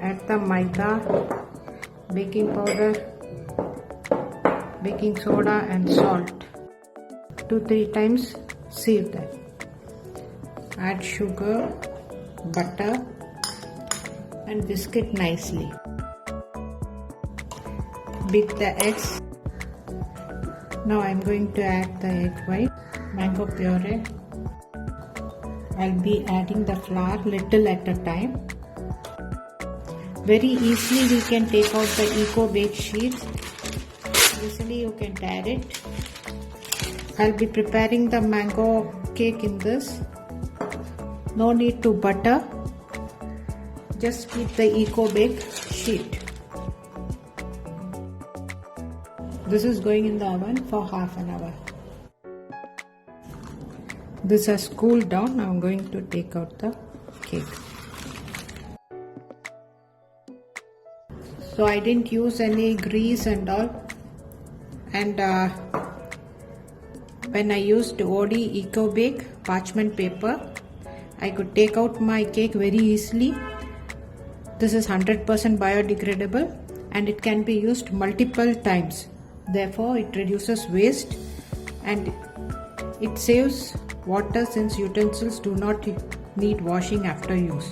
add the maida, baking powder, baking soda and salt. 2-3 times sieve that. Add sugar, butter and whisk it nicely. Beat the eggs. Now I am going to add the egg white, mango puree. I'll be adding the flour little at a time. Very easily we can take out the Ecobake sheets. Easily you can tear it. I'll be preparing the mango cake in this. No need to butter. Just keep the Ecobake sheet. This is going in the oven for half an hour. This has cooled down. Now I'm going to take out the cake. So I didn't use any grease and all. And when I used Oddy Ecobake Parchment Paper, I could take out my cake very easily. This is 100% biodegradable and it can be used multiple times. Therefore, it reduces waste and it saves water since utensils do not need washing after use.